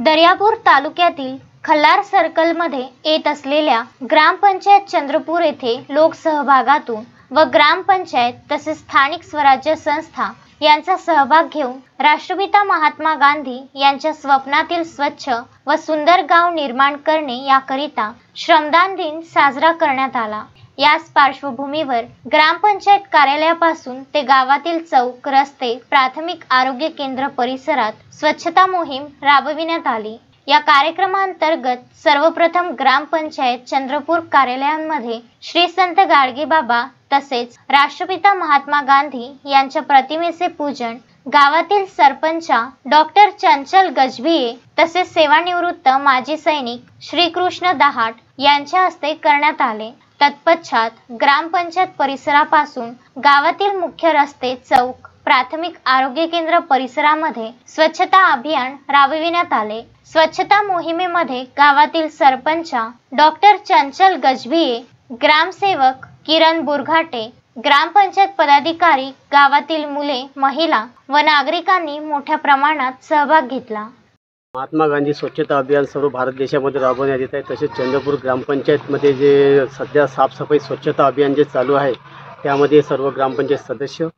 दर्यापूर तालुक्यातील खल्लार सर्कलमध्ये येत असलेल्या ग्रामपंचायत चंद्रपूर येथे लोकसहभागातून व ग्रामपंचायत तसेच स्थानिक स्वराज्य संस्था यांचा सहभाग घेऊन राष्ट्रपिता महात्मा गांधी यांच्या स्वप्नातील स्वच्छ व सुंदर गाव निर्माण करणे याकरिता श्रमदान दिन साजरा करण्यात आला। याच पार्श्वभूमीवर ग्रामपंचायत कार्यालयापासून ते गावातील चौक, रस्ते, प्राथमिक आरोग्य केंद्र परिसरात स्वच्छता मोहीम राबविण्यात आली। या कार्यक्रमांतर्गत सर्वप्रथम ग्रामपंचायत चंद्रपूर कार्यालयांमध्ये श्री संत गाडगे बाबा तसेच राष्ट्रपिता महात्मा गांधी यांच्या प्रतिमेचे पूजन, गावातील सरपंच डॉक्टर चंचल गजभिये तसेच सेवानिवृत्त माजी सैनिक श्रीकृष्ण दहाट यांच्या हस्ते करण्यात आले। तत्पश्चात ग्रामपंचायत परिसरापासून गावातील मुख्य रस्ते, चौक, प्राथमिक आरोग्य केंद्र परिसरामध्ये स्वच्छता अभियान राबविण्यात आले। स्वच्छता मोहिमेमध्ये गावातील सरपंच डॉक्टर चंचल गजभिये, ग्रामसेवक किरण बुरघाटे, ग्रामपंचायत पदाधिकारी, गावातील मुले, महिला व नागरिकांनी मोठ्या प्रमाणात सहभाग घेतला। महात्मा गांधी स्वच्छता अभियान सर्व भारत देशामध्ये राबवण्यात येत आहे। तसेच चंद्रपूर ग्रामपंचायतमध्ये जे सध्या साफसफाई स्वच्छता अभियान जे चालू आहे त्यामध्ये सर्व ग्रामपंचायत सदस्य,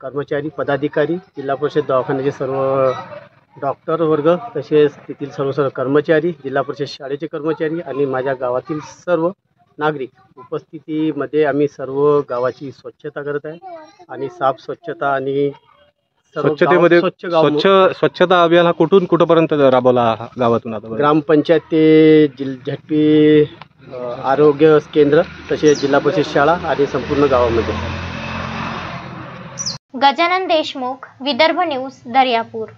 कर्मचारी, पदाधिकारी, जिल्हा परिषद दवाखान्याचे सर्व डॉक्टर वर्ग तसेच तेथील सर्व कर्मचारी, जिल्हा परिषद शाळेचे कर्मचारी आणि माझ्या गावातील सर्व नागरिक उपस्थितीमध्ये आम्ही सर्व गावाची स्वच्छता करत आहे आणि साफ स्वच्छता आणि स्वच्छतेमध्ये स्वच्छता अभियान हा कुठून कुठपर्यंत राबवला गावातून? आता ग्रामपंचायत ते झडपी आरोग्य केंद्र तसेच जिल्हा परिषद शाळा आणि संपूर्ण गावामध्ये। गजानन देशमुख, विदर्भ न्यूज, दर्यापूर।